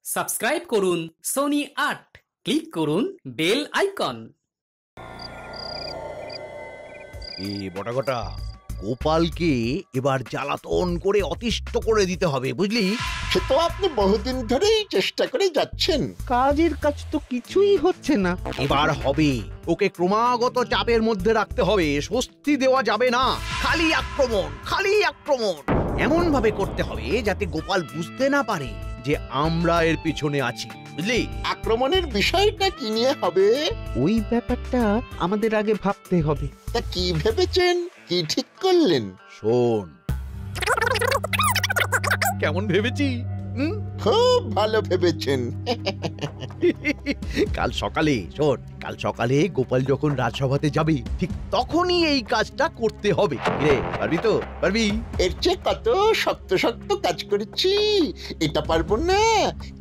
Subscribe করুন Sony ৮, click করুন bell icon. বটাঘটা গোপালকে এবার জ্বালাতন করে অতিষ্ঠ করে দিতে হবে, বুঝলি? সে তো আপনি বহুদিন ধরেই চেষ্টা করে যাচ্ছেন। কাজের কাজ তো কিছুই হচ্ছে না। এবার হবে। ওকে ক্রমাগত চাপের মধ্যে রাখতে হবে, স্বস্তি দেওয়া যাবে না। খালি আক্রমণ, খালি আক্রমণ। এমন ভাবে করতে হবে যাতে গোপাল বুঝতে না পারে যে আমরা এর পিছনে আছি, বুঝলি? আক্রমণের বিষয়টা কি নিয়ে হবে? ওই ব্যাপারটা আমাদের আগে ভাবতে হবে। তা কি ভেবেছেন, কি ঠিক করলেন? শোন, কেমন ভেবেছি? খুব ভালো ভেবেছেন। কাল সকালে শোন, কাল সকালে গোপাল যখন রাজসভাতে যাবে ঠিক তখনই এই কাজটা করতে হবে। রে, পারবি তো? পারবি? এর চেয়ে কত শক্ত শক্ত কাজ করেছি, এটা পারবো না?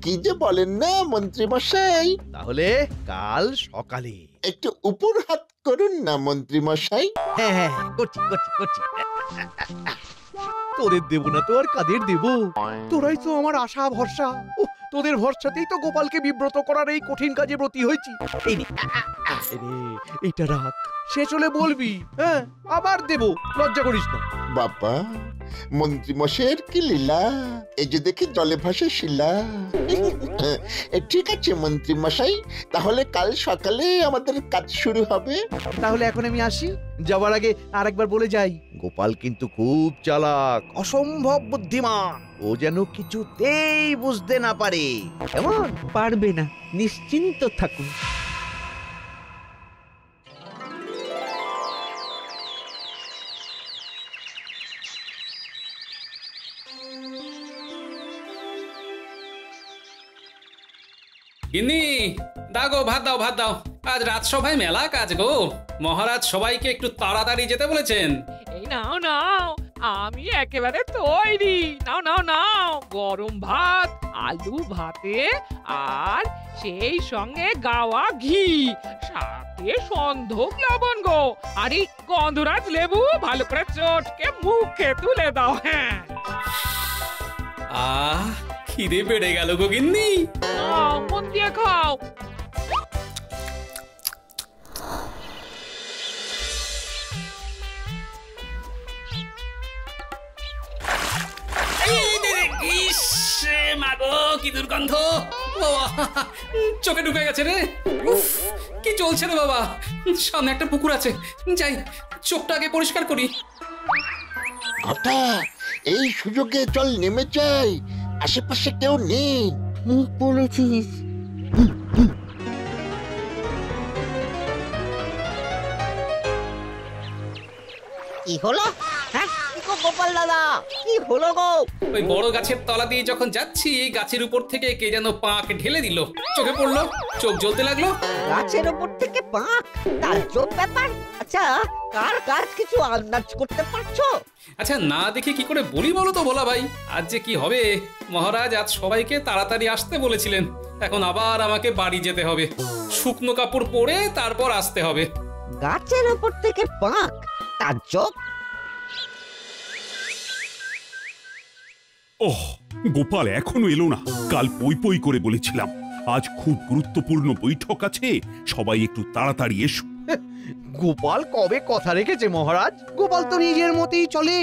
কি যে বলেন না মন্ত্রী মশাই। তাহলে কাল সকালে একটু উপর হাত করুন না মন্ত্রী মশাই। হ্যাঁ হ্যাঁ, করছি করছি করছি। তোদের দেব না তো আর কাদের দেব? তোরাই তো আমার আশা ভরসা। তোদের ভরসাতেই তো গোপালকে বিব্রত করার এই কঠিন কাজে ব্রতী হয়েছি। এই নে, এইটা রাখ, শেষ হলে বলবি। হ্যাঁ, আবার দেব, লজ্জা করিস না। বাবা, মন্ত্রী মশাইয়ের কি লীলা! এই যে দেখি জলে ভাসে শিলা। ঠিক আছে মন্ত্রী মশাই, তাহলে কাল সকালে আমাদের কাজ শুরু হবে। তাহলে এখন আমি আসি। যাবার আগে আরেকবার বলে যাই, গোপাল কিন্তু খুব চালাক, অসম্ভব বুদ্ধিমান। ও যেন কিছুতেই বুঝতে না পারে। কেমন? পারবে না, নিশ্চিন্ত থাকুন। গিন্নি, দাও গো, ভাত দাও, ভাত দাও। আজ রাজসভায় মেলা কাজ গো। মহারাজ সবাইকে একটু তাড়াতাড়ি যেতে বলেছেন। এই নাও নাও, আমি একেবারে তৈরি। নাও নাও নাও, গরম ভাত, আলু ভাতে, আর সেই সঙ্গে গাওয়া ঘি, সাথে সন্ধক লবণ গো, আর এই গন্ধরাজ লেবু ভালো করে চটকে মুখে তুলে দাও। হ্যাঁ, আহ, খিদে বেড়ে গেল গো গিন্নি। খাও, মন দিয়ে খাও। মাগো, কি দুর্গন্ধ! বাবা, চোখে ঢুকে গেছে রে। উফ, কি চলছে রে বাবা! সামনে একটা পুকুর আছে, যাই চোখটা আগে পরিষ্কার করি। ঘটা, এই সুযোগে চল নেমে যাই, আশেপাশে কেউ নেই। ঠিক বলেছিস। কি হলো? হ্যাঁ, কি গো গোপাল দাদা, কি হলো গো? ওই বড় গাছের তলা দিয়ে যখন যাচ্ছি, গাছের উপর থেকে কে যেন পাক ঢেলে দিল, চোখে পড়লো, চোখ জ্বলতে লাগলো। গাছের উপর থেকে পাক? তার চোখ ব্যাপার। আচ্ছা, কার গাছ কিছু আন্দাজ করতে পারছো? আচ্ছা, না দেখে কি করে বলি বলো তো ভোলা ভাই? আজ যে কি হবে! মহারাজ আজ সবাইকে তাড়াতাড়ি আসতে বলেছিলেন। এখন আবার আমাকে বাড়ি যেতে হবে, শুকনো কাপড় পরে তারপর আসতে হবে। গাছের উপর থেকে পাক, তার চোখ? ওহ, গোপাল এখনো এলো না। কাল পই পই করে বলেছিলাম আজ খুব গুরুত্বপূর্ণ বৈঠক আছে, সবাই একটু তাড়াতাড়ি এসো। গোপাল কবে কথা রেখেছে মহারাজ? গোপাল তো নিজের মতেই চলে।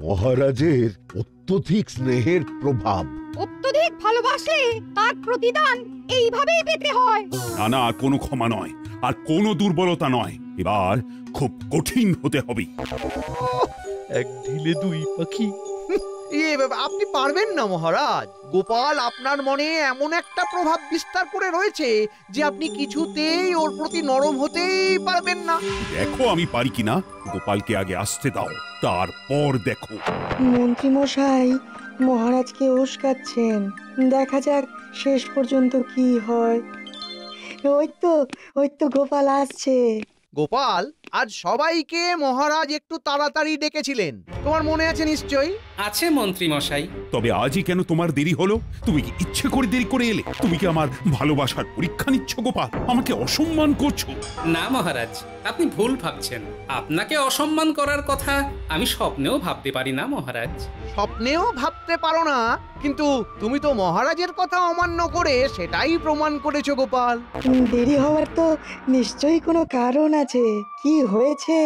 মহারাজের অত্যধিক স্নেহের প্রভাব। অত্যধিক ভালোবাসলে তার প্রতিদান এইভাবেই পেতে হয়। না না, কোনো ক্ষমা নয়, আর কোনো দুর্বলতা নয়। এবার খুব কঠিন হতে হবে। এক ঢিলে দুই পাখি। আপনি পারবেন না মহারাজ। গোপাল আপনার মনে এমন একটা প্রভাব বিস্তার করে রয়েছে যে আপনি কিছুতেই ওর প্রতি নরম হতেই পারবেন না। দেখো আমি পারি কিনা। গোপালকে আগে আসতে দাও, তারপর দেখো। মন্ত্রী মশাই মহারাজকে উস্কাচ্ছেন, দেখা যাক শেষ পর্যন্ত কি হয়। ওই তো গোপাল আসছে। গোপাল, আজ সবাইকে মহারাজ একটু তাড়াতাড়ি ডেকেছিলেন, তোমার মনে আছে নিশ্চয়ই? আছে মন্ত্রী মশাই। তবে আজই কেন তোমার দেরি হলো? তুমি কি ইচ্ছে করে দেরি করে এলে? তুমি কি আমার ভালোবাসার পরীক্ষা নিচ্ছ গোপাল? আমাকে অসম্মান করছো? না মহারাজ, আপনি ভুল ভাবছেন। আপনাকে অসম্মান করার কথা আমি স্বপ্নেও ভাবতে পারি না মহারাজ। স্বপ্নেও ভাবতে পারো না, কিন্তু তুমি তো মহারাজের কথা অমান্য করে সেটাই প্রমাণ করেছো গোপাল। দেরি হওয়ার তো নিশ্চয়ই কোনো কারণ আছে। কি হয়েছে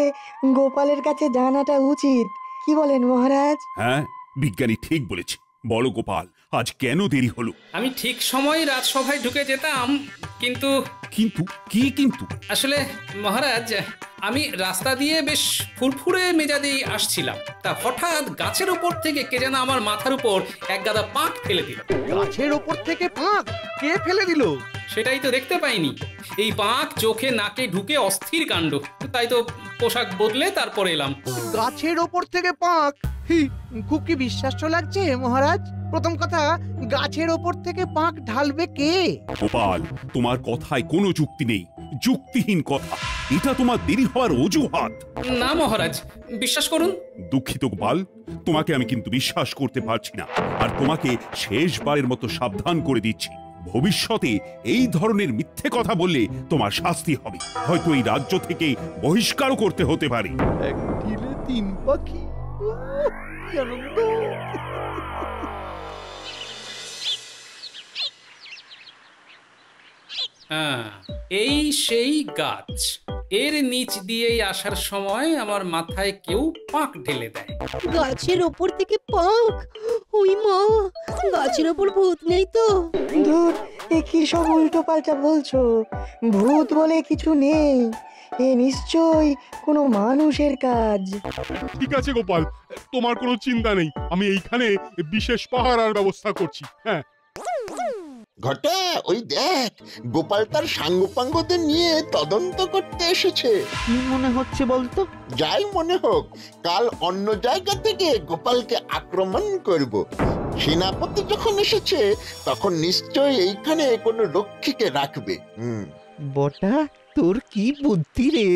গোপালের কাছে জানাটা উচিত। কি বলেন মহারাজ? হ্যাঁ, বিজ্ঞানী ঠিক বলেছে। বলো গোপাল, আজ কেন দেরি হলো? আমি ঠিক সময় রাজসভায় ঢুকে যেতাম, কিন্তু কিন্তু কি কিন্তু? আসলে মহারাজ, আমি রাস্তা দিয়ে বেশ ফুরফুরে মেজাজেই আসছিলাম, তা হঠাৎ গাছের উপর থেকে কে যেন আমার মাথার উপর এক গাদা পাঁক ফেলে দিল। গাছের উপর থেকে পাঁক কে ফেলে দিল? সেটাই তো দেখতে পাইনি। এই পাঁক চোখে নাকে ঢুকে অস্থির কাণ্ড, তাই তো পোশাক বদলে তারপর এলাম। গাছের ওপর থেকে পাঁক? খুব কি বিশ্বাস্য লাগছে মহারাজ? প্রথম কথা, গাছের ওপর থেকে পাঁক ঢালবে কে? গোপাল, তোমার কথায় কোনো যুক্তি নেই, যুক্তিহীন কথা। এটা তোমার দেরি হওয়ার অজুহাত। না মহারাজ, বিশ্বাস করুন। দুঃখিত গোপাল, তোমাকে আমি কিন্তু বিশ্বাস করতে পারছি না। আর তোমাকে শেষবারের মতো সাবধান করে দিচ্ছি, ভবিষ্যতে এই ধরনের মিথ্যে কথা বললে তোমার শাস্তি হবে। হয়তো এই রাজ্য থেকে বহিষ্কারও করতে হতে পারে। এক ঢিলে তিন পাখি, কি আনন্দ! হ্যাঁ, এই সেই গাছ। এর নিচ দিয়েই আসার সময় আমার মাথায় কেউ পাঁক ঢেলে দেয়। গাছের ওপর থেকে পাঁক? ওই মা, গাছের ওপর ভূত নেই তো? ধুর, এ কি সব উল্টো পাল্টা বলছো? ভূত বলে কিছু নেই, এ নিশ্চয় কোনো মানুষের কাজ। ঠিক আছে গোপাল, তোমার কোনো চিন্তা নেই। আমি এইখানে বিশেষ পাহারার ব্যবস্থা করছি। হ্যাঁ, ঘটা, ওই দেখ, গোপাল তার সাঙ্গপাঙ্গদের নিয়ে তদন্ত করতে এসেছে। কি মনে হচ্ছে বলতো? যাই মনে হোক, কাল অন্য জায়গা থেকে গোপালকে আক্রমণ করব। সেনাপতি যখন এসেছে তখন নিশ্চয় এইখানে কোনো রক্ষীকে রাখবে। বটা, তোর কি বুদ্ধি রে!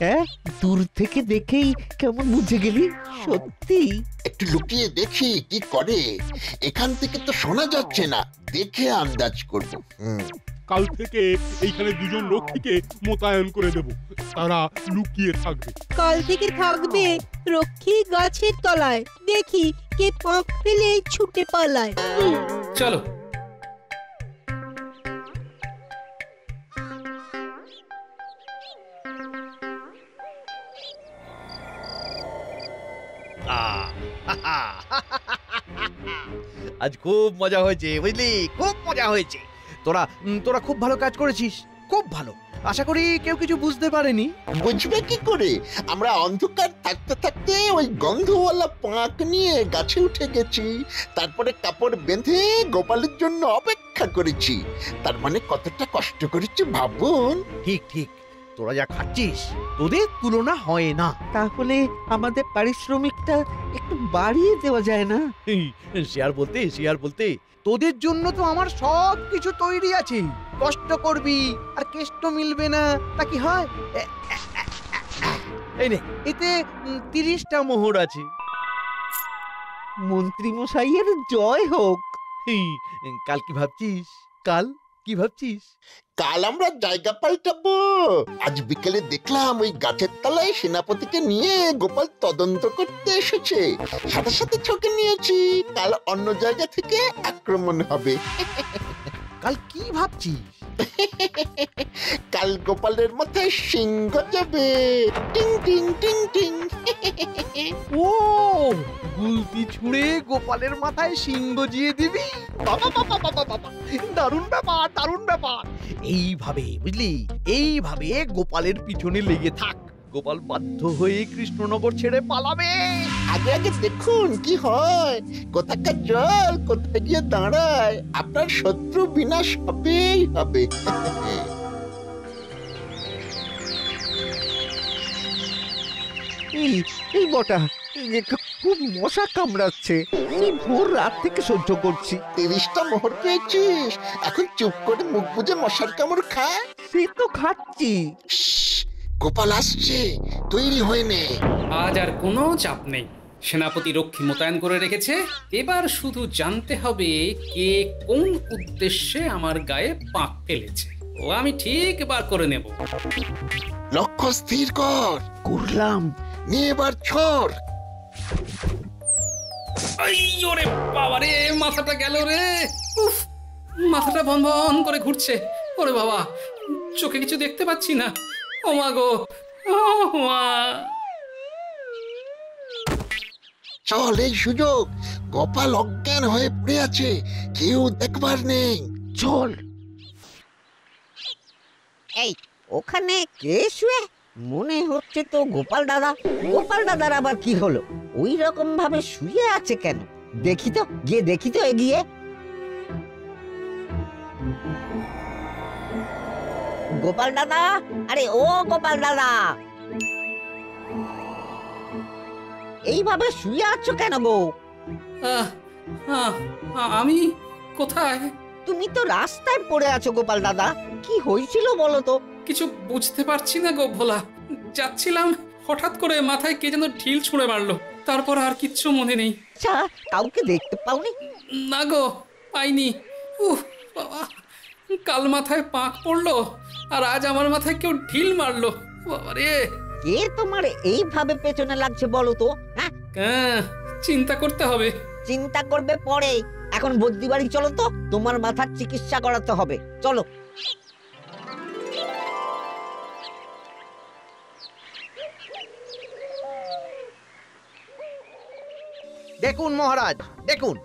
হ্যাঁ, দূর থেকে দেখেই কেমন বুঝে গেলি? সত্যি একটু লুকিয়ে দেখি কি করে। এখান থেকে তো শোনা যাচ্ছে না, দেখে আন্দাজ করব। কাল থেকে এইখানে দুজন রক্ষীকে মোতায়েন করে দেব, তারা লুকিয়ে থাকবে। কাল থেকে থাকবে রক্ষী গাছের তলায়, দেখি কে পাঁক ফেলে ছুটে পালায়। চলো। আজ খুব মজা হয়েছে, বুঝলি? খুব মজা হয়েছে। তোরা খুব ভালো কাজ করেছিস, খুব ভালো। আশা করি কেউ কিছু বুঝতে পারেনি। বুঝবে কি করে? আমরা অন্ধকার থাকতে থাকতে ওই গন্ধওয়ালা পাঁক নিয়ে গাছে উঠে গেছি, তারপরে কাপড় বেঁধে গোপালের জন্য অপেক্ষা করেছি। তার মানে কতটা কষ্ট করেছি ভাবুন। ঠিক ঠিক, তোরা যা খাচ্ছিস তোদের তুলনা হয় না। তাহলে আমাদের পারিশ্রমিকটা একটু বাড়িয়ে দেওয়া যায় না? শেয়ার বলতে তোদের জন্য তো আমার সব কিছু তৈরি আছে। কষ্ট করবি আর কেষ্ট মিলবে না, তা কি হয়? এই নে, এতে 30টা মোহর আছে। মন্ত্রী মশাইয়ের জয় হোক। কাল কি ভাবছিস? কাল কি ভাবছিস? কাল আমরা জায়গা পাল্টাবো। আজ বিকেলে দেখলাম ওই গাছের তলায় সেনাপতিকে নিয়ে গোপাল তদন্ত করতে এসেছে। সাথে সাথে ছকে নিয়েছি, কাল অন্য জায়গা থেকে আক্রমণ হবে। কাল কি ভাবছিস? কাল গোপালের মাথায় সিংহ যাবে। টিং টিং টিং টিং। ও, গুলতি ছুঁড়ে গোপালের মাথায় সিংহ জিয়ে দিবি? বাবা বাবা বাবা বাবা, দারুণ ব্যাপার, দারুণ ব্যাপার। এইভাবে, বুঝলি, এইভাবে গোপালের পিছনে লেগে থাক। গোপাল বাধ্য হয়ে কৃষ্ণনগর ছেড়ে পালাবে। আগে আগে দেখুন কি হয়, কোথাকার জল কোথায় গিয়ে দাঁড়ায়। আপনার শত্রু বিনাশ হবেই হবে। এই বটা, খুব মশা কামড়াচ্ছে। ভোর রাত থেকে সহ্য করছি। 30টা মোহর পেয়েছিস, এখন চুপ করে মুখ বুজে মশার কামড় খা। সে তো খাচ্ছি। গোপাল আসছে, তৈরি হয়ে নে। আজ আর কোনো চাপ নেই, সেনাপতি রক্ষী মোতায়েন করে রেখেছে। এবার শুধু জানতে হবে কে কোন উদ্দেশ্যে আমার গায়ে পাক ফেলেছে। ও আমি ঠিক বার করে নেব। লক্ষ্য স্থির কর। করলাম। নিয়ে এবার ছড়। ওরে বাবারে, মাথাটা গেল রে। উফ, মাথাটা ভন ভন করে ঘুরছে। ওরে বাবা, চোখে কিছু দেখতে পাচ্ছি না। ও মা গো, ও মা। চল, এই সুযোগ। গোপাল অজ্ঞান হয়ে পড়ে আছে, কেউ দেখবার নেই। চল। এই ওখানে কে শুয়ে? মনে হচ্ছে তো গোপাল দাদা। গোপাল দাদার আবার কি হলো? ওই রকম ভাবে শুয়ে আছে কেন? দেখি তো, গিয়ে দেখি তো এগিয়ে। গোপাল দাদা, আরে ও গোপাল দাদা, এইভাবে শুয়ে আছো কেন গো? আমি কোথায়? তুমি তো রাস্তায় পড়ে আছো গোপাল দাদা। কি হয়েছিল বলো তো? কিছু বুঝতে পারছি না গো ভোলা। যাচ্ছিলাম, হঠাৎ করে মাথায় কে যেন ঢিল ছুঁড়ে মারলো। তারপর আর কিচ্ছু মনে নেই। আচ্ছা, কাউকে দেখতে পাওনি? না গো, পাইনি। উহ বাবা, কাল মাথায় পাক পড়লো, আর আজ আমার মাথায় কেউ ঢিল মারলো। বাবারে, কে তোমার এইভাবে পেছনে লাগছে বলো তো? হ্যাঁ, চিন্তা করতে হবে। চিন্তা করবে পরে, এখন বদ্যি বাড়ি চলো তো, তোমার মাথার চিকিৎসা করাতে হবে। চলো। দেখুন মহারাজ, দেখুন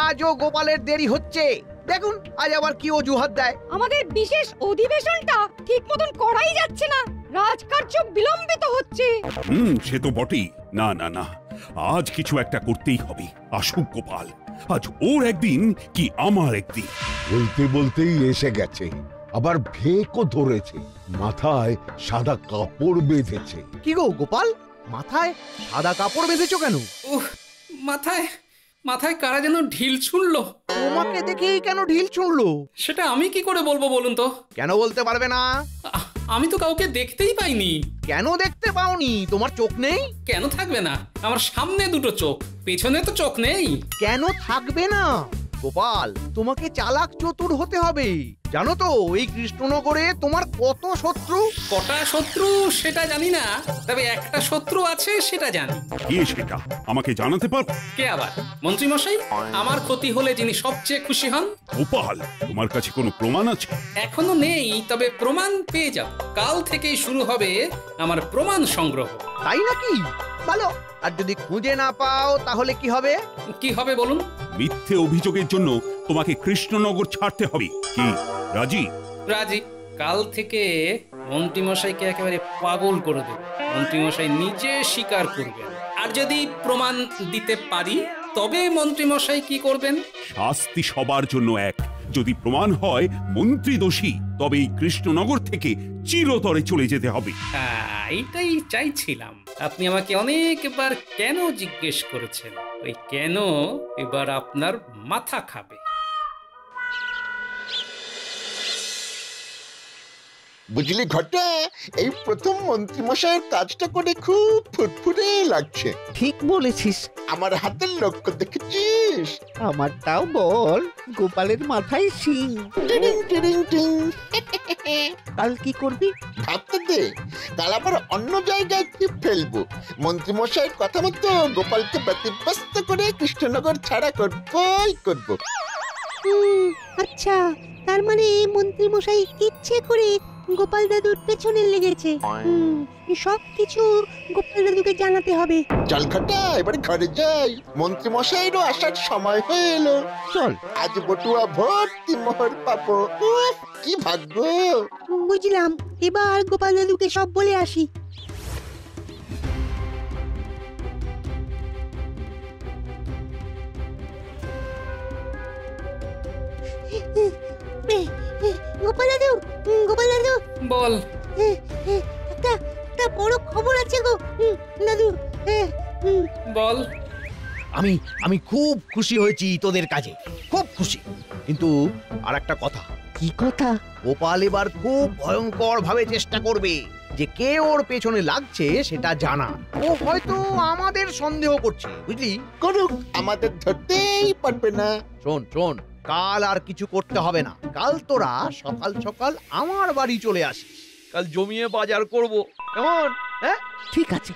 আজও গোপালের দেরি হচ্ছে। দেখুন আজ আবার কি অজুহাত দেয়। আমাদের বিশেষ অধিবেশনটা ঠিক মতন করাই যাচ্ছে না, রাজকার্য বিলম্বিত হচ্ছে। সে তো বটেই। না না না, আজ কিছু একটা করতেই হবে। আসুক গোপাল, আজ ওর একদিন কি আমার একদিন। বলতে বলতেই এসে গেছে, আবার ভেকও ধরেছে, মাথায় সাদা কাপড় বেঁধেছে। কি গো গোপাল, মাথায় সাদা কাপড় বেঁধেছো কেন? উহ, মাথায় মাথায় কারা যেন ঢিল ছুঁড়লো। তোমাকে দেখেই কেন ঢিল ছুঁড়লো? সেটা আমি কি করে বলবো বলুন তো? কেন বলতে পারবে না? আমি তো কাউকে দেখতেই পাইনি। কেন দেখতে পাওনি? তোমার চোখ নেই? কেন থাকবে না? আমার সামনে দুটো চোখ, পেছনে তো চোখ নেই। কেন থাকবে না? গোপাল, তোমাকে চালাক চতুর হতে হবে। জানো তো এই কৃষ্ণনগরে তোমার কত শত্রু? কটা শত্রু সেটা জানি না, তবে একটা শত্রু আছে সেটা জানি। কে সেটা আমাকে জানাতে পার? কে আবার? মন্ত্রী মশাই। আমার ক্ষতি হলে যিনি সবচেয়ে খুশি হন। গোপাল, তোমার কাছে কোনো প্রমাণ আছে? এখনো নেই, তবে প্রমাণ পেয়ে যাব। কাল থেকেই শুরু হবে আমার প্রমাণ সংগ্রহ। তাই নাকি? ভালো। আর যদি খুঁজে না পাও তাহলে কি হবে? কি হবে বলুন? মিথ্যে অভিযোগের জন্য তোমাকে কৃষ্ণনগর ছাড়তে হবে। কি রাজি? রাজি। কাল থেকে মন্ত্রীমশাইকে একেবারে পাগল করে দেব। মন্ত্রীমশাই নিজে স্বীকার করবেন, আর যদি প্রমাণ দিতে পারি তবে মন্ত্রীমশাই কি করবেন? শাস্তি সবার জন্য এক। যদি প্রমাণ হয় মন্ত্রী দোষী, তবে এই কৃষ্ণনগর থেকে চিরতরে চলে যেতে হবে। এইটাই চাইছিলাম। আপনি আমাকে অনেকবার কেন জিজ্ঞেস করেছেন, ওই কেন এবার আপনার মাথা খাবে। বুঝলি ঘটা, এই প্রথম মন্ত্রী মশাইয়ের কাজটা করে খুব ফুটফুটে লাগছে। ঠিক বলেছিস। আমার হাতের লক্ষ্য দেখেছিস? আমারটাও বল। গোপালের মাথায় শিং। টিডিং টিডিং টিং। কাল কি করবি? ভাবতে দে, কাল আবার অন্য জায়গায় কি ফেলবো। মন্ত্রী মশাইয়ের কথা মতো গোপালকে ব্যতিব্যস্ত করে কৃষ্ণনগর ছাড়া করবই করব। আচ্ছা, তার মানে মন্ত্রী মশাই ইচ্ছে করে গোপাল দাদুর পেছনে লেগেছে। সব কিছু গোপাল দাদুকে জানাতে হবে। চল ঘটা, এবারে ঘরে যাই। মন্ত্রী মশাইরও আসার সময় হয়ে এলো। চল। আজ বটুয়া ভর্তি মোহর পাবো। কি ভাগ্য। বুঝলাম, এবার গোপাল দাদুকে সব বলে আসি। গোপাল দাদু, গোপাল দাদু বল। একটা বড় খবর আছে গো দাদু। বল। আমি খুব খুশি হয়েছি তোদের কাজে, খুব খুশি। কিন্তু আর একটা কথা। কি কথা? গোপাল এবার খুব ভয়ঙ্কর ভাবে চেষ্টা করবে যে কে ওর পেছনে লাগছে সেটা জানা। ও হয়তো আমাদের সন্দেহ করছে, বুঝলি? করুক, আমাদের ধরতেই পারবে না। শোন শোন, কাল আর কিছু করতে হবে না। কাল তোরা সকাল সকাল আমার বাড়ি চলে আসিস। কাল জমিয়ে বাজার করব, কেমন? হ্যাঁ, ঠিক আছে।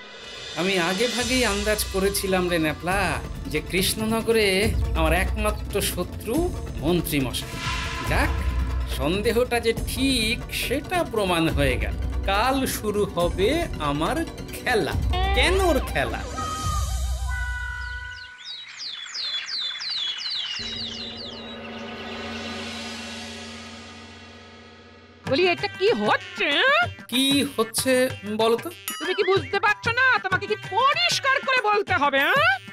আমি আগে ভাগেই আন্দাজ করেছিলাম রে ন্যাপলা যে কৃষ্ণনগরে আমার একমাত্র শত্রু মন্ত্রী মশাই। যাক, সন্দেহটা যে ঠিক সেটা প্রমাণ হয়ে গেল। কাল শুরু হবে আমার খেলা, কেনর খেলা। বলি এটা কি হচ্ছে? কি হচ্ছে বলতো? তুমি কি বুঝতে পারছো না? তোমাকে কি পরিষ্কার করে বলতে হবে?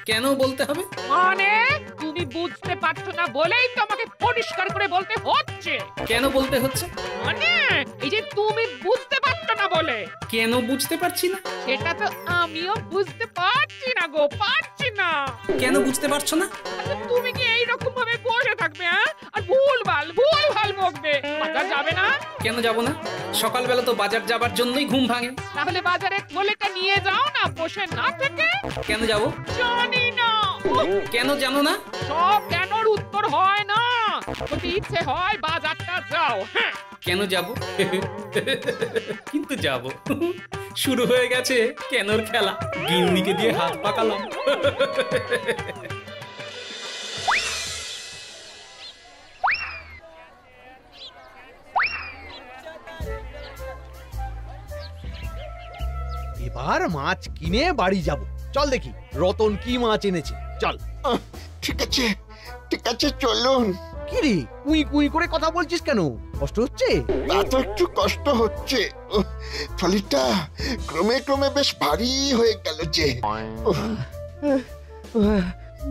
কেন বলতে হবে? মানে তুমি বুঝতে পারছো না বলেই তোমাকে পরিষ্কার করে বলতে হচ্ছে। কেন বলতে হচ্ছে? মানে এই যে তুমি বুঝতে পারছো না বলে। কেন বুঝতে পারছি না? সেটা তো আমিও বুঝতে পারছি না গো, পারছি না। কেন বুঝতে পারছো না? আচ্ছা, তুমি কি এইরকম ভাবে বসে থাকবে আর ভুলভাল বকবে? বাজার যাবে না? কেন যাব না? সকালবেলা তো বাজার যাবার জন্যই ঘুম ভাঙে। তাহলে বাজারে থলেটা নিয়ে যাও না, বসে না থেকে। কেন যাব? জানি না। কেন জানো না? সব কেনর উত্তর হয় না, যদি ইচ্ছে হয় বাজারটা যাও। কেন যাব? কিন্তু যাব। শুরু হয়ে গেছে কেনর খেলা। গিন্নিকে দিয়ে হাত পাকালাম। এবার মাছ কিনে বাড়ি যাব। চল দেখি রতন কি মাছ এনেছে। চল। ঠিক আছে, ঠিক আছে, চলুন। কি রে, কুই কুই করে কথা বলছিস কেন? কষ্ট হচ্ছে? তা তো একটু কষ্ট হচ্ছে। থলিটা ক্রমে ক্রমে বেশ ভারী হয়ে গেল যে।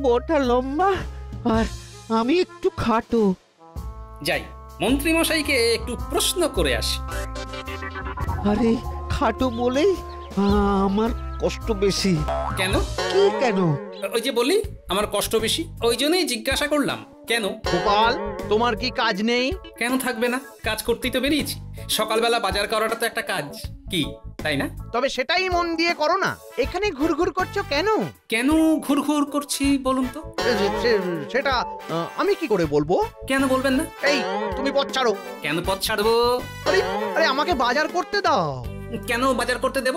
বড়টা লম্বা আর আমি একটু খাটো। যাই, মন্ত্রী মশাইকে একটু প্রশ্ন করে আসি। আরে খাটো বলেই আমার কষ্ট বেশি। কেন? কি কেন? ওই যে বলি আমার কষ্ট বেশি, ওই জন্যই জিজ্ঞাসা করলাম। কেন? গোপাল, তোমার কি কাজ নেই? কেন থাকবে না? কাজ করতেই তো বেরিয়েছি। সকালবেলা বাজার করাটা তো একটা কাজ, কি তাই না? তবে সেটাই মন দিয়ে করো না। এখানে ঘুরঘুর করছো কেন? কেন ঘুরঘুর করছি বলুন তো? সেটা আমি কি করে বলবো? কেন বলবেন না? এই, তুমি পথ ছাড়ো। কেন পথ ছাড়বো? আরে আমাকে বাজার করতে দাও। কেন বাজার করতে দেব?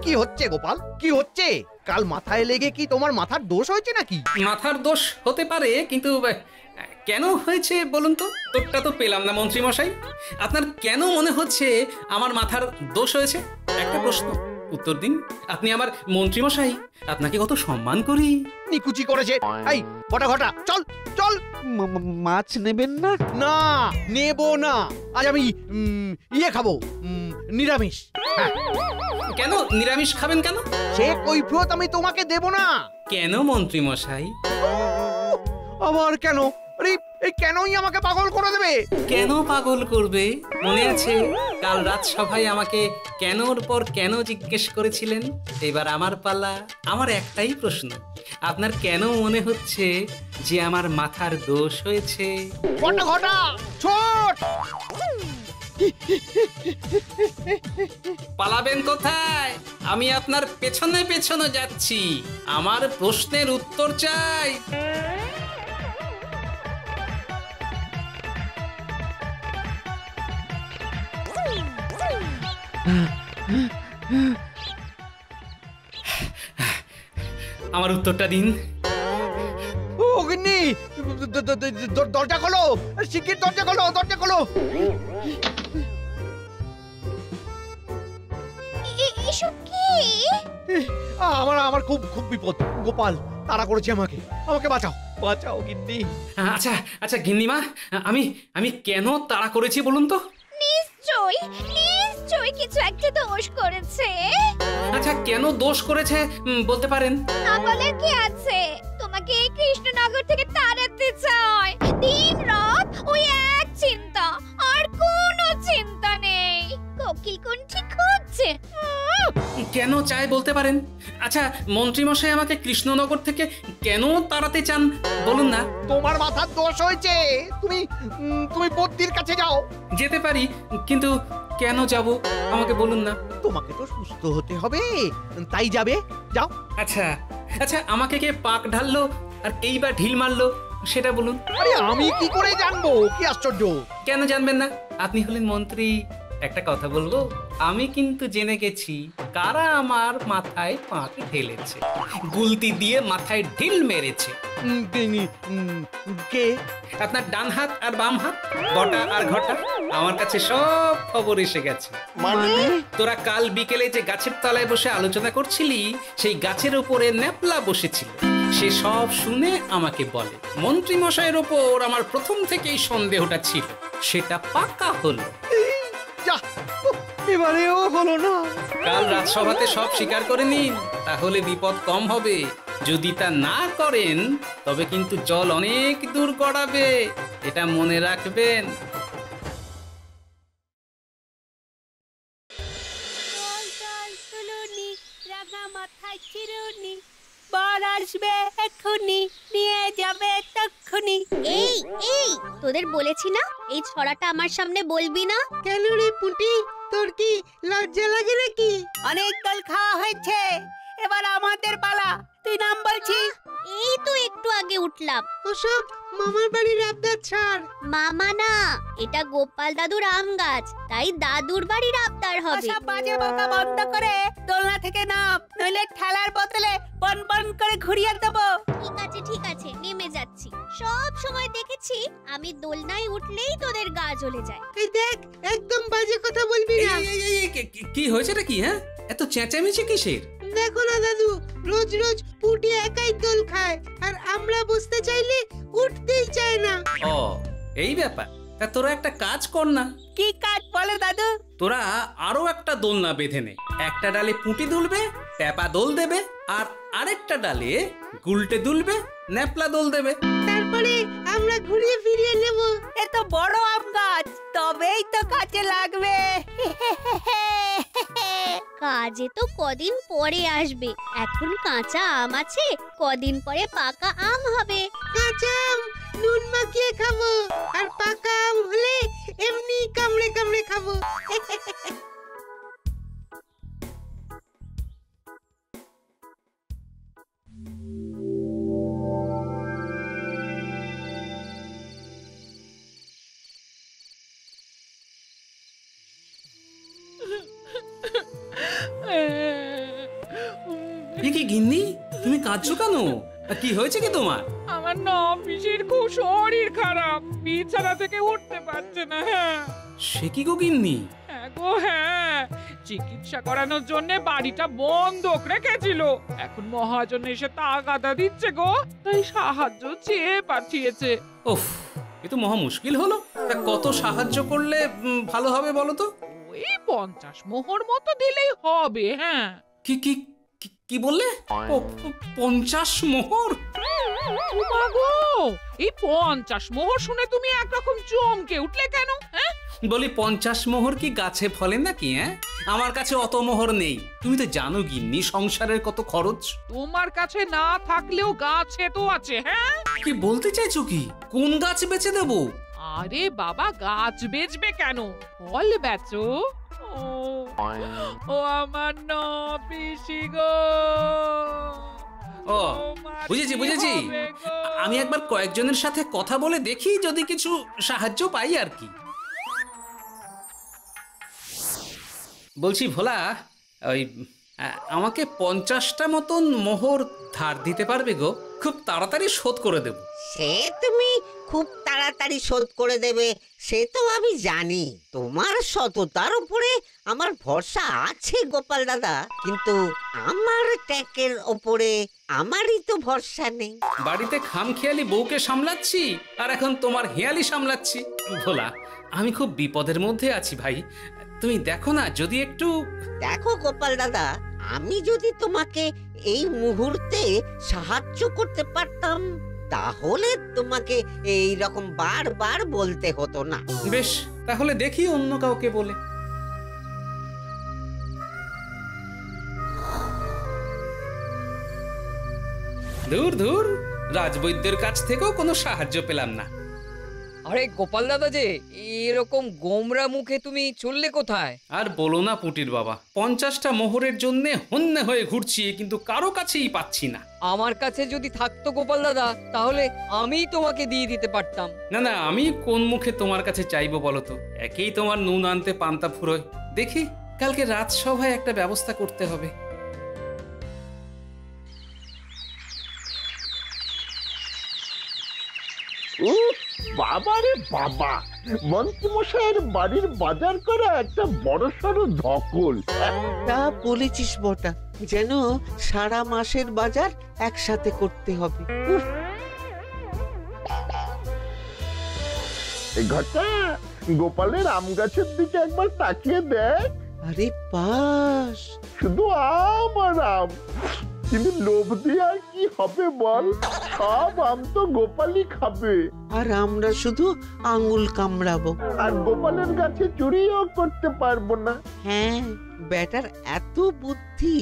কি হচ্ছে গোপাল, কি হচ্ছে? কাল মাথায় লেগে কি তোমার মাথার দোষ হয়েছে নাকি? মাথার দোষ হতে পারে, কিন্তু কেন হয়েছে বলুন তো? তোরটা তো পেলাম না মন্ত্রী মশাই। আপনার কেন মনে হচ্ছে আমার মাথার দোষ হয়েছে? একটা প্রশ্ন, উত্তর দিন। আপনি আমার মন্ত্রী মশাই, আপনাকে কত সম্মান করি। নিকুচি করেছে। এই ঘটা ঘটা, চল চল। মাছ নেবেন না? না, নেব না। আজ আমি ইয়ে খাবো, নিরামিষ। কেন নিরামিষ খাবেন কেন? সে কৈফিয়ত আমি তোমাকে দেব না। কেন মন্ত্রী মশাই? আবার কেন? আরে এই কেনই আমাকে পাগল করে দেবে? কেন পাগল করবে? মনে আছে কাল রাজসভায় আমাকে কেনর পর কেন জিজ্ঞেস করেছিলেন? এবার আমার পালা। আমার একটাই প্রশ্ন, আপনার কেন মনে হচ্ছে যে আমার মাথার দোষ হয়েছে? ঘটা ঘটা, ছোট। পালাবেন কোথায়? আমি আপনার পেছনে পেছনে যাচ্ছি। আমার প্রশ্নের উত্তর চাই। আমার উত্তরটা দিন। ও গিন্নি, দরজা খোলো, শিগগির দরজা খোলো, দরজা খোলো। এসব কি? আমার খুব খুব বিপদ। গোপাল তাড়া করেছে আমাকে, আমাকে বাঁচাও, বাঁচাও গিন্নি। আচ্ছা আচ্ছা গিন্নিমা, আমি কেন তাড়া করেছি বলুন তো? নিশ্চয়ই নিশ্চয়ই কিছু একটা দোষ করেছে। আচ্ছা কেন দোষ করেছে বলতে পারেন? না বলে কি আছে? তোমাকে এই কৃষ্ণনগর থেকে তাড়াতে চায়। দিন রাত ওই এক চিন্তা, আর কোনো চিন্তা নেই। কোকিল কোন ঠিক হচ্ছে। কেন কেন চায় বলতে পারেন? আচ্ছা মন্ত্রীমশাই আমাকে কৃষ্ণনগর থেকে কেন তাড়াতে চান বলুন না। তোমার মাথার দোষ হয়েছে, তুমি তুমি বদ্যির কাছে যাও। যেতে পারি, কিন্তু কেন যাব আমাকে বলুন না। তোমাকে তো সুস্থ হতে হবে, তাই যাবে, যাও। আচ্ছা আচ্ছা, আমাকে কে পাক ঢাললো আর এইবার ঢিল মারলো সেটা বলুন। আরে আমি কি করে জানবো? কি আশ্চর্য! কেন জানবেন না? আপনি হলেন মন্ত্রী। একটা কথা বলবো, আমি কিন্তু জেনে গেছি কারা আমার মাথায় পাক ঢেলেছে, গুলতি দিয়ে মাথায় ঢিল মেরেছে। কে? আপনার ডান হাত আর বাম হাত, বটা আর ঘটা। আমার কাছে সব খবর এসে গেছে। মানে তোরা কাল বিকেলে যে গাছের তলায় বসে আলোচনা করছিলি, সেই গাছের উপরে ন্যাপলা বসেছিল। সে সব শুনে আমাকে বলে মন্ত্রী মশাইয়ের ওপর আমার প্রথম থেকেই সন্দেহটা ছিল, সেটা পাকা হলো। যা, এবারেও হলো না। কাল রাজসভাতে সব স্বীকার করে নিন, তাহলে বিপদ কম হবে। যদি তা না করেন তবে কিন্তু জল অনেক দূর গড়াবে, এটা মনে রাখবেন। আসবে এক্ষুনি, নিয়ে যাবে তক্ষুনি। এই এই তোদের বলেছি না এই ছড়াটা আমার সামনে বলবি না। কেন রে পুটি, তোর কি লজ্জা লাগে নাকি? অনেক দল খাওয়া হয়েছে, এবার আমাদের পালা। তুই নাম বলছিস? এই তো একটু আগে উঠলাম। ওসব মামার বাড়ির আবদার ছাড়। মামা না, এটা গোপাল দাদুর আম গাছ, তাই দাদুর বাড়ির আবদার হবে। ওসব বাজে বকা বন্ধ করে দোলনা থেকে নাম, নইলে ঠেলার বদলে বন বন করে ঘুরিয়ে দেবো। ঠিক আছে নেমে যাচ্ছি। সব সময় দেখেছি আমি দোলনায় উঠলেই তোদের গা জ্বলে যায়। এই দেখ, একদম বাজে কথা বলবি না। কি হয়েছেটা কি? হ্যাঁ, এত চেঁচামেচি কিসের? দেখো না দাদু, রোজ রোজ পুটি একাই দোল খায়, আর আমরা বসতে চাইলে উঠতেই চায় না। ও এই ব্যাপার। তা তোরা একটা কাজ কর না। কি কাজ বলো দাদু? তোরা আরো একটা দোলনা বেঁধে নে। একটা ডালে পুঁটি দুলবে, ট্যাপা দোল দেবে, আর আরেকটা ডালে গুলটে দুলবে, ন্যাপলা দোল দেবে। তারপরে আমরা ঘুরিয়ে ফিরিয়ে নেব। এ তো বড় আম গাছ, তবেই তো কাজে লাগবে। কাজে তো কদিন পরে আসবে, এখন কাঁচা আম আছে, কদিন পরে পাকা আম হবে। কাঁচা আম নুন মাখিয়ে খাবো, আর পাকা আম হলে এমনি কামড়ে কামড়ে খাবো। কি গিন্নি, তুমি কাঁদছো কেন? কি হয়েছে কি তোমার? আমার না পিসির খুব শরীর খারাপ, বিছানা থেকে উঠতে পারছে না। হ্যাঁ সে কি গো গিন্নি? হ্যাঁ গো হ্যাঁ, চিকিৎসা করানোর জন্য বাড়িটা বন্ধক রেখেছিল, এখন মহাজন এসে তাগাদা দিচ্ছে গো, তাই সাহায্য চেয়ে পাঠিয়েছে। ওফ, এ তো মহা মুশকিল হলো। তা কত সাহায্য করলে ভালো হবে বলো তো? ওই 50 মোহর মতো দিলেই হবে। হ্যাঁ। কি কি কি বললে? 50 মোহর? গো, এই 50 মোহর শুনে তুমি একরকম চমকে উঠলে কেন? হ্যাঁ, বলি 50 মোহর কি গাছে ফলে নাকি? হ্যাঁ, আমার কাছে অত মোহর নেই। তুমি তো জানো গিন্নি সংসারের কত খরচ। তোমার কাছে না থাকলেও গাছে তো আছে। হ্যাঁ, কি বলতে চাইছো কি? কোন গাছ বেচে দেবো? আরে বাবা, গাছ বেচবে কেন, ফল বেচো। ও আমার না পিসি গো। ও বুঝেছি। আমি একবার কয়েকজনের সাথে কথা বলে দেখি, যদি কিছু সাহায্য পাই আর কি। বলছি ভোলা, ওই আমাকে 50টা মতন মোহর ধার দিতে পারবে গো? খুব তাড়াতাড়ি শোধ করে দেব। সে তুমি খুব তাড়াতাড়ি শোধ করে দেবে সে তো আমি জানি। তোমার সততার উপরে আমার ভরসা আছে গোপাল দাদা, কিন্তু আমার ট্যাকের ওপরে আমারই তো ভরসা নেই। বাড়িতে খামখেয়ালি বউকে সামলাচ্ছি, আর এখন তোমার হেয়ালি সামলাচ্ছি। ভোলা, আমি খুব বিপদের মধ্যে আছি ভাই, তুমি দেখো না যদি একটু। দেখো গোপাল দাদা, আমি যদি তোমাকে এই মুহূর্তে সাহায্য করতে পারতাম তাহলে তোমাকে এই রকম বারবার বলতে হতো না। বেশ, তাহলে দেখি অন্য কাউকে বলে। ধুর ধুর, রাজবৈদ্যের কাছ থেকেও কোনো সাহায্য পেলাম না। আরে গোপাল দাদা যে এরকম গোমরা মুখে তুমি চললে কোথায়? আর বলো না পুটির বাবা, 50টা মোহরের জন্য হন্যে হয়ে ঘুরছি, কিন্তু কারো কাছেই পাচ্ছি না। আমার কাছে যদি থাকতো গোপাল দাদা, তাহলে আমিই তোমাকে দিয়ে দিতে পারতাম। না না, আমি কোন মুখে তোমার কাছে চাইবো বলো তো? একেই তোমার নুন আনতে পান্তা ফুরোয়। দেখি কালকে রাজসভায় একটা ব্যবস্থা করতে হবে। বাবারে বাবা, মন্ত্রীমশাইয়ের বাড়ির বাজার করা একটা বড়সড় ধকল। তা বলেছিস বটা, যেন সারা মাসের বাজার একসাথে করতে হবে। ঘটা, গোপালের আম গাছের দিকে একবার তাকিয়ে দেখ। আরে পাস, শুধু আম আর আম, কিন্তু লোভ দিয়ে আর কি হবে বল? সব আম তো গোপালই খাবে, আর আমরা শুধু আঙুল কামড়াবো। আর গোপালের গাছে চুরিও করতে পারবো না। হ্যাঁ, বেটার এত বুদ্ধি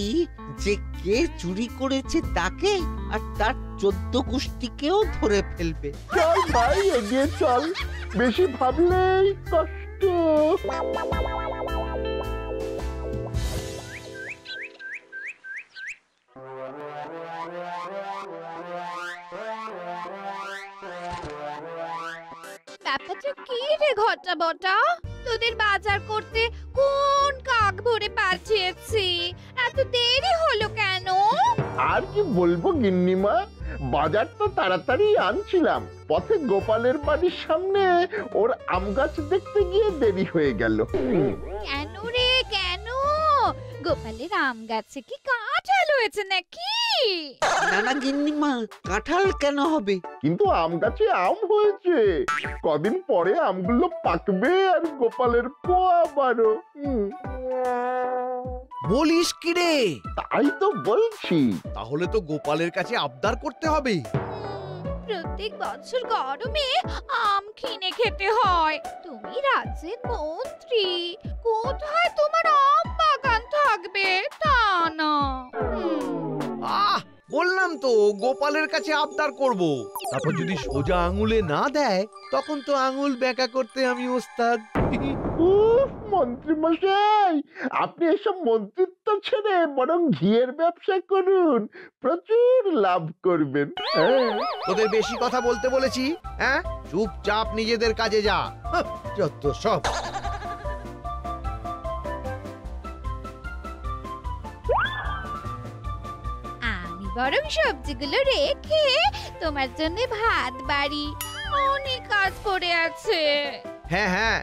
যে কে চুরি করেছে তাকে আর তার 14 গোষ্ঠীকেও ধরে ফেলবে। চল ভাই, এগিয়ে চল, বেশি ভাবলেই কষ্ট। ব্যাপারটা কি রে ঘটা বটা? তোদের বাজার করতে কোন কাক ভরে পাঠিয়েছি, এত দেরি হলো কেন? আর কি বলবো গিন্নিমা, বাজার তো তাড়াতাড়ি আনছিলাম, পথে গোপালের বাড়ির সামনে ওর আম গাছ দেখতে গিয়ে দেরি হয়ে গেল। কেন রে কেন? গোপালের আম গাছে কি কাঁঠাল হয়েছে নাকি? না না গিন্নিমা, কাঁঠাল কেন হবে? কিন্তু আম গাছে আম হয়েছে, কদিন পরে আমগুলো পাকবে আর গোপালের পোয়া বারো। বলিস কি রে? তাই তো বলছি। তাহলে তো গোপালের কাছে আবদার করতে হবে। প্রত্যেক বছর গরমে আম কিনে খেতে হয়। তুমি রাজ্যের মন্ত্রী, কোথায় তোমার আম বাগান থাকবে? তা না। বললাম তো গোপালের কাছে আবদার করব, তারপর যদি সোজা আঙুলে না দেয় তখন তো আঙুল বেঁকা করতে আমি ওস্তাদ। মন্ত্রী মশাই, আপনি এসব মন্ত্রিত্ব ছেড়ে বরং ঘিয়ের ব্যবসা করুন, প্রচুর লাভ করবেন। তোদের বেশি কথা বলতে বলেছি? হ্যাঁ, চুপচাপ নিজেদের কাজে যা। যত সব। আমি বরং সবজিগুলো রেখে তোমার জন্য ভাত বাড়ি, অনেক কাজ পড়ে আছে। হ্যাঁ হ্যাঁ,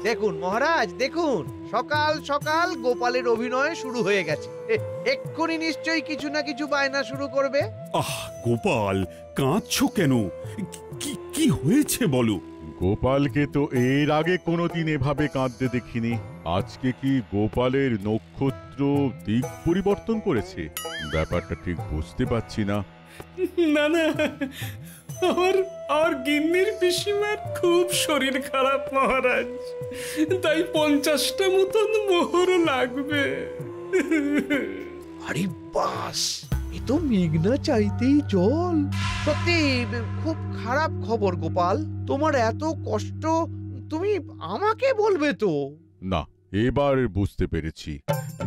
দেখুন মহারাজ, দেখুন সকাল সকাল গোপালের অভিনয় শুরু হয়ে গেছে। এক্ষুনি নিশ্চয়ই কিছু না কিছু বায়না শুরু করবে। আহ গোপাল, কাঁদছো কেন? কি হয়েছে বলো? গোপালকে তো এর আগে কোনোদিন এভাবে কাঁদতে দেখিনি। আজকে কি গোপালের নক্ষত্র দিক পরিবর্তন করেছে? ব্যাপারটা ঠিক বুঝতে পারছি না। না না, আর গিন্নির পিসিমার খুব শরীর খারাপ মহারাজ, তাই 50টা মতন মোহর লাগবে। আরে বাস, এ তো মেঘনা চাইতেই জল। সত্যি খুব খারাপ খবর গোপাল, তোমার এত কষ্ট তুমি আমাকে বলবে তো? না, এবার বুঝতে পেরেছি,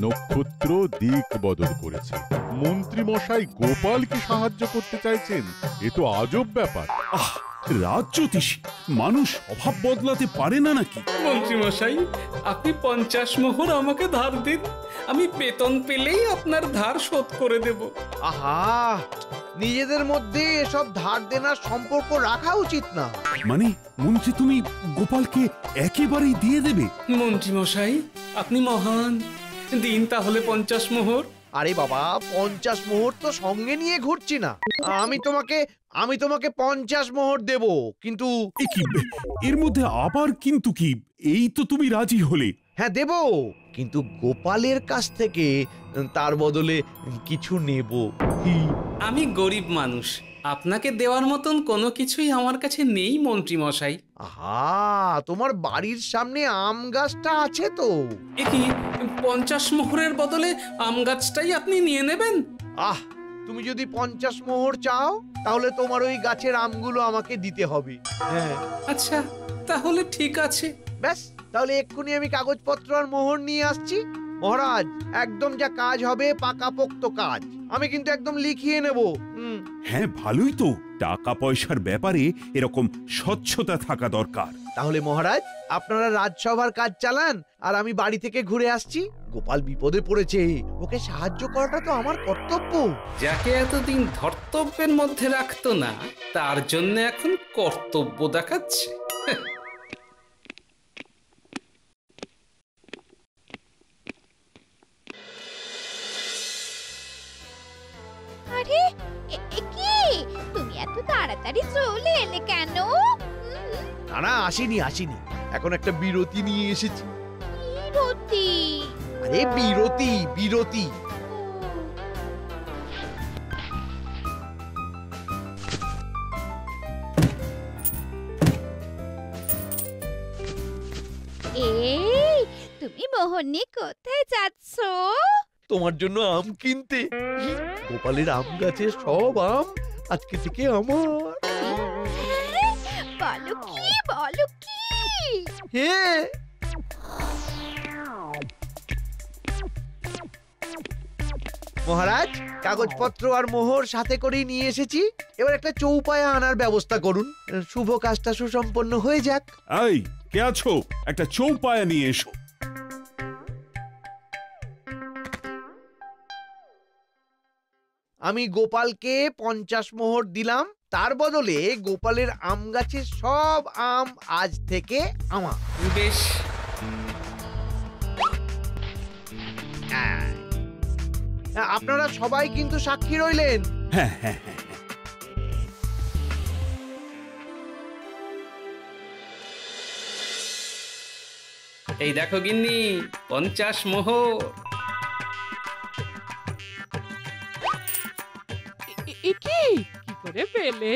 নক্ষত্র দিক বদল করেছে। মন্ত্রী মশাই গোপালকে সাহায্য করতে চাইছেন, এ তো আজব ব্যাপার। রাজ্যোতিষী মানুষ স্বভাব বদলাতে পারে না নাকি? মন্ত্রী মশাই, আপনি 50 মোহর আমাকে ধার দিন, আমি বেতন পেলেই আপনার ধার শোধ করে দেব। আহা, নিজেদের মধ্যে এসব ধার দেনার সম্পর্ক রাখা উচিত না। মানে মন্ত্রী, তুমি গোপালকে একেবারেই দিয়ে দেবে? মন্ত্রী মশাই, আপনি মহান, দিন তাহলে 50 মোহর। আরে বাবা, 50 মোহর তো সঙ্গে নিয়ে ঘুরছি না। আমি তোমাকে 50 মোহর দেব, কিন্তু এর মধ্যে আবার কিন্তু কি? এই তো তুমি রাজি হলে। হ্যাঁ দেব, কিন্তু গোপালের কাছ থেকে তার বদলে কিছু নেব। আমি গরিব মানুষ, আপনাকে দেওয়ার মতন কোনো কিছুই আমার কাছে নেই মন্ত্রী মশাই। আহা, তোমার বাড়ির সামনে আম গাছটা আছে তো। এ কি 50 মোহরের বদলে আম গাছটাই আপনি নিয়ে নেবেন? আহ, তুমি যদি 50 মোহর চাও তাহলে তোমার ওই গাছের আমগুলো আমাকে দিতে হবে। হ্যাঁ, আচ্ছা তাহলে ঠিক আছে। ব্যাস, তাহলে এক্ষুনি আমি কাগজপত্র আর মোহর নিয়ে আসছি। মহারাজ, একদম যা কাজ হবে পাকাপোক্ত কাজ, আমি কিন্তু একদম লিখিয়ে নেব। হ্যাঁ, ভালোই তো। টাকা পয়সার ব্যাপারে এরকম স্বচ্ছতা থাকা দরকার। তাহলে মহারাজ, আপনারা রাজসভার কাজ চালান আর আমি বাড়ি থেকে ঘুরে আসছি। গোপাল বিপদে পড়েছে, ওকে সাহায্য করাটা তো আমার কর্তব্য। যাকে এতদিন ধর্তব্যের মধ্যে রাখতো না, তার জন্য এখন কর্তব্য দেখাচ্ছে। আরে কি তুমি এত তাড়াতাড়ি চলে এলে কেন? না, আসিনি, এখন একটা বিরতি নিয়ে এসেছি। বিরতি? আরে বিরতি। এই, তুমি মোহর নিয়ে কোথায় যাচ্ছ? তোমার জন্য আম কিনতে। গোপালের আম গাছের সব আম আজকে থেকে আমার। বলো কি? হ্যাঁ, মহারাজ, কাগজপত্র আর মোহর সাথে করেই নিয়ে এসেছি। এবার একটা চৌপায়া আনার ব্যবস্থা করুন, শুভ কাজটা সুসম্পন্ন হয়ে যাক। এই, কে আছো? একটা চৌপায়া নিয়ে এসো। আমি গোপালকে 50 মোহর দিলাম, তার বদলে গোপালের আম গাছের সব আম আজ থেকে আমার। বেশ, আপনারা সবাই কিন্তু সাক্ষী রইলেন। হ্যাঁ। এই দেখো গিন্নি, 50 মোহর। কি করে পেলে?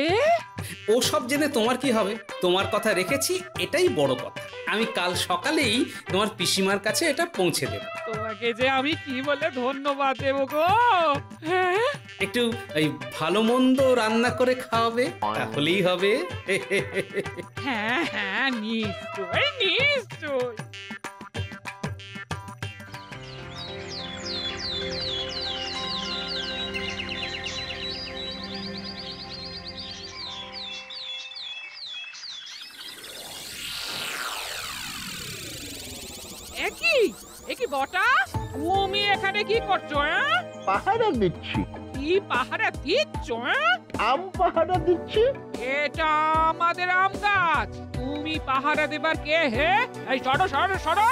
ও সব জেনে তোমার কি হবে? তোমার কথা রেখেছি, এটাই বড় কথা। আমি কাল সকালেই তোমার পিসিমার কাছে এটা পৌঁছে দেব। তোমাকে যে আমি কি বলে ধন্যবাদ দেব গো। হ্যাঁ, একটু এই ভালো মন্দ রান্না করে খাওয়াবে, তাহলেই হবে। হ্যাঁ, নিশ্চয়। একি বটা, তুমি এখানে কি করছো? পাহারা দিচ্ছি। কি পাহারা দিচ্ছ? আম পাহারা দিচ্ছি। এটা আমাদের আম গাছ, তুমি পাহারা দেবার কে হে? এই সরো,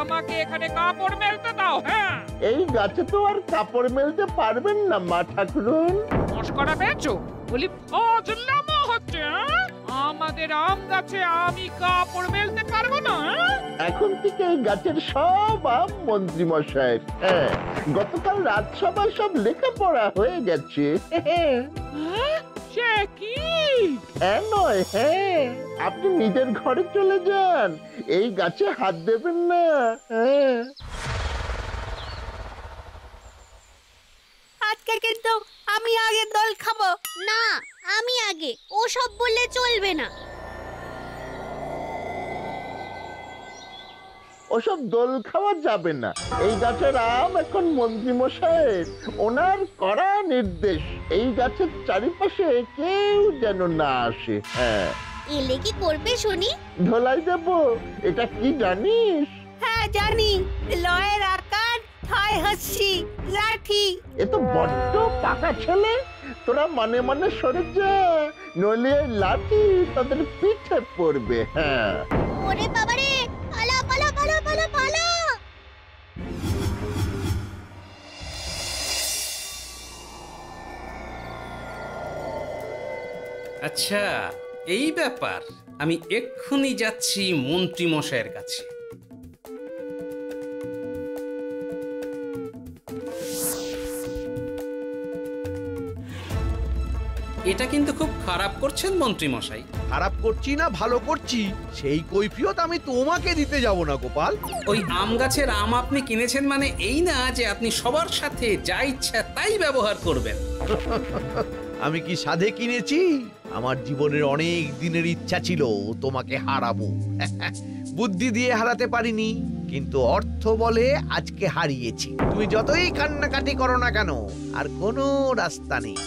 আমাকে এখানে কাপড় মেলতে দাও। হ্যাঁ, এই গাছে তো আর কাপড় মেলতে পারবেন না মা ঠাকুরন। মস্করা পেয়েছো? বলি ফজলামো হচ্ছে। আমাদের আম গাছে আমি কাপড় মেলতে পারবো না। এখন থেকে এই গাছের সব আম মন্ত্রী মশাইয়ের। হ্যাঁ, গতকাল রাজসভায় সব লেখাপড়া হয়ে গেছে। সে কি? হ্যাঁ নয়, হ্যাঁ, আপনি নিজের ঘরে চলে যান, এই গাছে হাত দেবেন না। হ্যাঁ, আজকে কিন্তু আমি আগে দোল খাবো। না, আমি আগে। ও সব বললে চলবে না। ওসব দোল খাওয়া যাবে না। এই গাছের আম এখন মন্ত্রী মশাইয়ের, ওনার কড়া নির্দেশ এই গাছের চারিপাশে কেউ যেন না আসে। হ্যাঁ, এলে কি করবে শুনি? ধোলাই দেব। এটা কি জানিস? হ্যাঁ জানি, লয়ের আকার হয় হচ্ছি লাঠি। এ তো বড্ড পাকা ছেলে, তোরা মানে মানে সরে যা, নইলে এই লাঠি তাদের পিঠে পড়বে। হ্যাঁ, ওরে বাবারে, পালা। আচ্ছা, এই ব্যাপার। আমি এক্ষুনি যাচ্ছি মন্ত্রী মশাইয়ের কাছে। এটা কিন্তু খুব খারাপ করছেন মন্ত্রী মশাই। খারাপ করছি না ভালো করছি সেই কৈফিয়ত আমি তোমাকে দিতে যাব না গোপাল। ওই আম গাছের আম আপনি কিনেছেন মানে এই না যে আপনি সবার সাথে যা ইচ্ছা তাই ব্যবহার করবেন। আমি কি সাধে কিনেছি? আমার জীবনের অনেক দিনের ইচ্ছা ছিল তোমাকে হারাবো। বুদ্ধি দিয়ে হারাতে পারিনি, কিন্তু অর্থ বলে আজকে হারিয়েছি। তুমি যতই কান্নাকাটি করো না কেন আর কোনো রাস্তা নেই।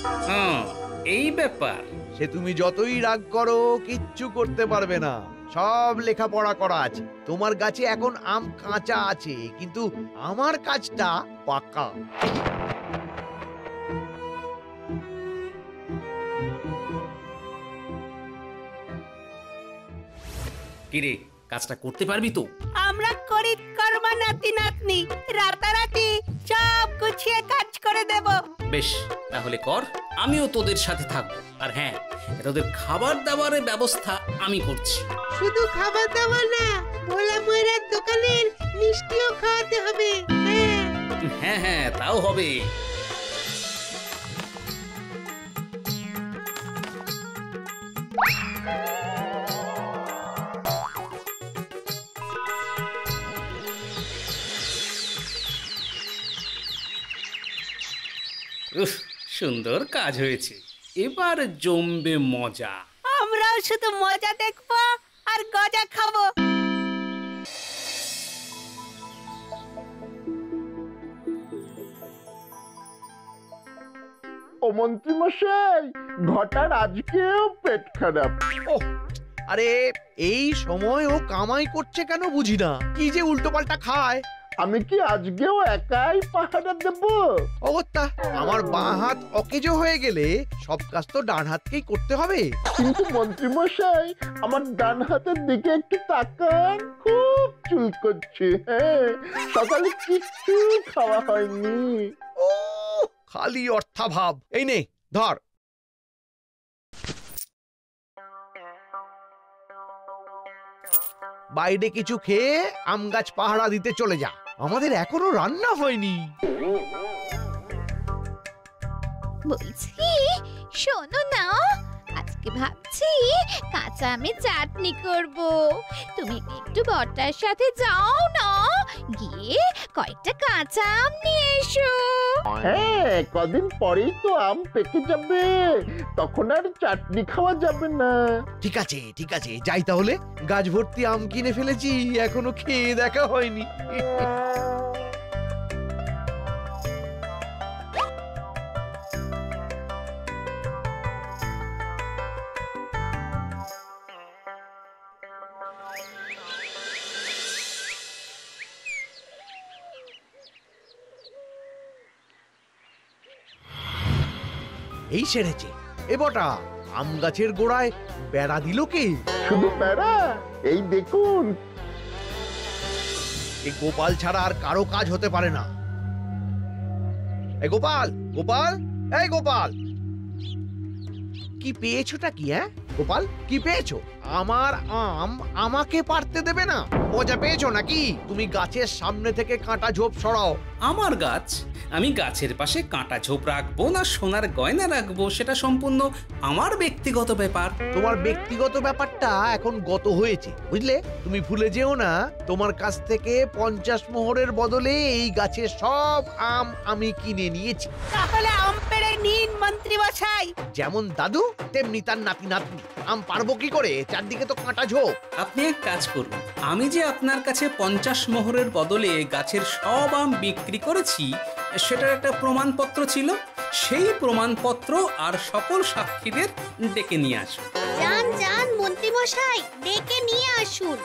এই ব্যাপার। সে তুমি যতই রাগ করো কিচ্ছু করতে পারবে না। সব লেখাপড়া করা আছে। তোমার গাছে এখন আম কাঁচা আছে, কিন্তু আমার কাজটা পাকা। কিরে, কাজটা করতে পারবি তো? আমরা করি কর্মা নাতি নাতনি, রাতারাতি সব গুছিয়ে কাজ করে দেব। বেশ, তাহলে কর, আমিও তোদের সাথে থাকবো। আর হ্যাঁ, তোদের খাবার দাবারের ব্যবস্থা আমি করছি। শুধু খাবার দাবার না, ভোলা ময়রার দোকানের মিষ্টিও খাওয়াতে হবে। হ্যাঁ হ্যাঁ, তাও হবে। সুন্দর কাজ হয়েছে, এবার জমবে মজা। আমরাও শুধু মজা দেখবো আর গজা খাবো। ও মন্ত্রী মশাই, ঘটার আজকেও পেট খারাপ। আরে এই সময় ও কামাই করছে কেন বুঝি না, কি যে উল্টো পাল্টা খায়। আমি কি আজকেও একাই পাহারা দেব? অগত্যা, আমার বাঁ হাত অকেজো হয়ে গেলে সব কাজ তো ডান হাতকেই করতে হবে। কিন্তু মন্ত্রী মশাই, আমার ডান হাতের দিকে একটু তাকান, খুব চুল করছে। হ্যাঁ, সকালে কিচ্ছু খাওয়া হয়নি। ও খালি অর্থাভাব। এই নে ধর। বাইরে কিছু খেয়ে আম গাছ পাহারা দিতে চলে যা, আমাদের এখনো রান্না হয়নি। বলছি, শোনো না, আজকে ভাবছি কাঁচা আমের চাটনি করব। তুমি একটু বটার সাথে যাও না, গিয়ে কয়েকটা কাঁচা আম নিয়ে এসো। হ্যাঁ, কদিন পরেই তো আম পেকে যাবে, তখন আর চাটনি খাওয়া যাবে না। ঠিক আছে ঠিক আছে, যাই তাহলে। গাছ ভর্তি আম কিনে ফেলেছি, এখনো খেয়ে দেখা হয়নি। এই সেরেছে। এ বটা, আম গাছের গোড়ায় বেড়া দিল কে? শুধু বেড়া? এই দেখুন। এই গোপাল ছাড়া আর কারো কাজ হতে পারে না। এই গোপাল, গোপাল, এই গোপাল, কি পেয়েছোটা কি? হ্যাঁ গোপাল, কি পেয়েছো? আমার আম আমাকে পারতে দেবে না? মজা পেয়েছো নাকি? তুমি গাছের সামনে থেকে কাঁটা ঝোপ সরাও। আমার গাছ? আমি গাছের পাশে কাঁটা ঝোপ রাখবো না সোনার গয়না রাখবো সেটা সম্পূর্ণ আমার ব্যক্তিগত ব্যাপার। তোমার ব্যক্তিগত ব্যাপারটা এখন গত হয়েছে, বুঝলে? তুমি ভুলে যেও না, তোমার কাছ থেকে 50 মোহরের বদলে এই গাছের সব আম আমি কিনে নিয়েছি। তাহলে আম পেড়ে নিন মন্ত্রী মশাই। যেমন দাদু তেমনি তার নাতি নাতনি। আম পারবো কি করে? চারদিকে তো কাঁটা ঝোপ। আপনি এক কাজ করুন, আমি যে আপনার কাছে 50 মোহরের বদলে গাছের সব আম বিক্রি করেছি সেটার একটা প্রমাণপত্র ছিল, সেই প্রমাণপত্র আর সকল সাক্ষীদের ডেকে নিয়ে আসুন। যান যান মন্ত্রী মশাই, ডেকে নিয়ে আসুন।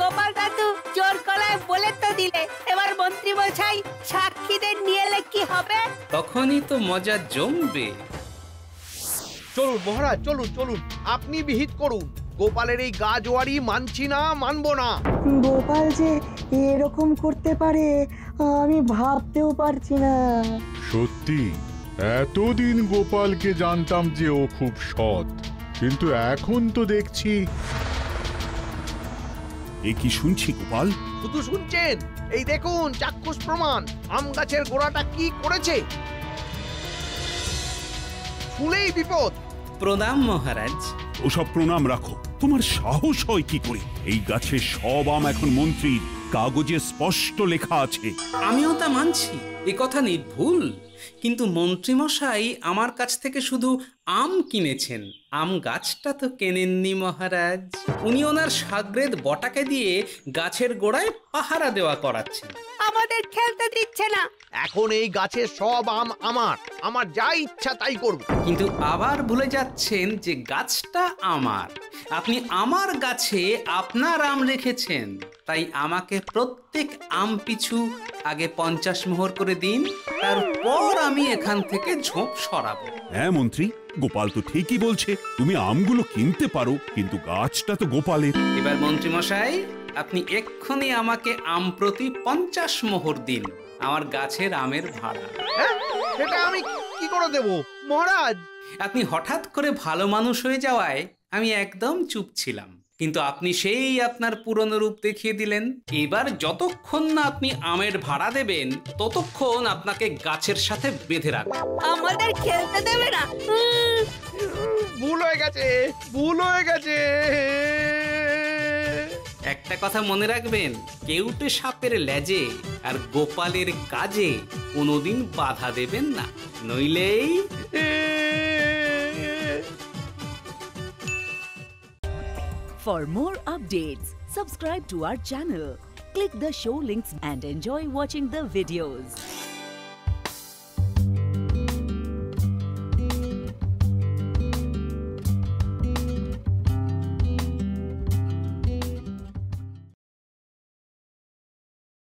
গোপাল দাদু জোর গলায় বলে তো দিলে, এবার মন্ত্রী মশাই সাক্ষীদের নিয়ে এলে কি হবে? তখনই তো মজা জমবে। চলুন মহারাজ, চলুন চলুন, আপনি বিহিত করুন। গোপালের এই গাজওয়ারি মানছি না, মানবো না। গোপাল যে এরকম করতে পারে আমি ভাবতেও পারছি না। সত্যি, এতদিন গোপালকে জানতাম যে ও খুব সৎ, কিন্তু এখন তো দেখছি এ কি শুনছি গোপাল? শুধু শুনছেন, এই দেখুন চাক্ষুষ প্রমাণ। আম গাছের গোড়াটা কি করেছে, শুনেই বিপদ। প্রণাম মহারাজ। ওসব প্রণাম রাখো, তোমার সাহস হয় কি করে? এই গাছের সব আম এখন মন্ত্রীর, কাগজে স্পষ্ট লেখা আছে। আমিও তা মানছি, এ কথা নির্ভুল। কিন্তু মন্ত্রীমশাই আমার কাছ থেকে শুধু আম কিনেছেন, আম গাছটা তো কেনেননি মহারাজ। উনি ওনার সাগরেদ বটাকে দিয়ে গাছের গোড়ায় পাহারা দেওয়া করাচ্ছেন। আমাদের খেলতে দিচ্ছে না। এখন এই গাছের সব আম আমার, আমার যা ইচ্ছা তাই করব। কিন্তু আবার ভুলে যাচ্ছেন যে গাছটা আমার। আপনি আমার গাছে আপনার আম রেখেছেন, তাই আমাকে প্রত্যেক আম পিছু আগে 50 মোহর করে দিন, তারপর আমি এখান থেকে ঝোপ সরাবো। হ্যাঁ মন্ত্রী, গোপাল তো ঠিকই বলছে। তুমি আমগুলো কিনতে পারো, কিন্তু গাছটা তো গোপালের। এবার মন্ত্রীমশাই, আপনি এক্ষুনি আমাকে আম প্রতি 50 মোহর দিন, আমার গাছের আমের ভাড়া। সেটা আমি কি করে দেব মহারাজ? আপনি হঠাৎ করে ভালো মানুষ হয়ে যাওয়ায় আমি একদম চুপ ছিলাম, কিন্তু আপনি সেই আপনার পুরনো রূপ দেখিয়ে দিলেন। এবার যতক্ষণ না আপনি আমের ভাড়া দেবেন, ততক্ষণ আপনাকে গাছের সাথে বেঁধে রাখবো। আমাদের খেলতে দেবে না। ভুল হয়ে গেছে, ভুল হয়ে গেছে। একটা কথা মনে রাখবেন, কেউটে সাপের লেজে আর গোপালের কাজে কোনোদিন বাধা দেবেন না, নইলেই For more updates, subscribe to our channel, click the show links and enjoy watching the videos.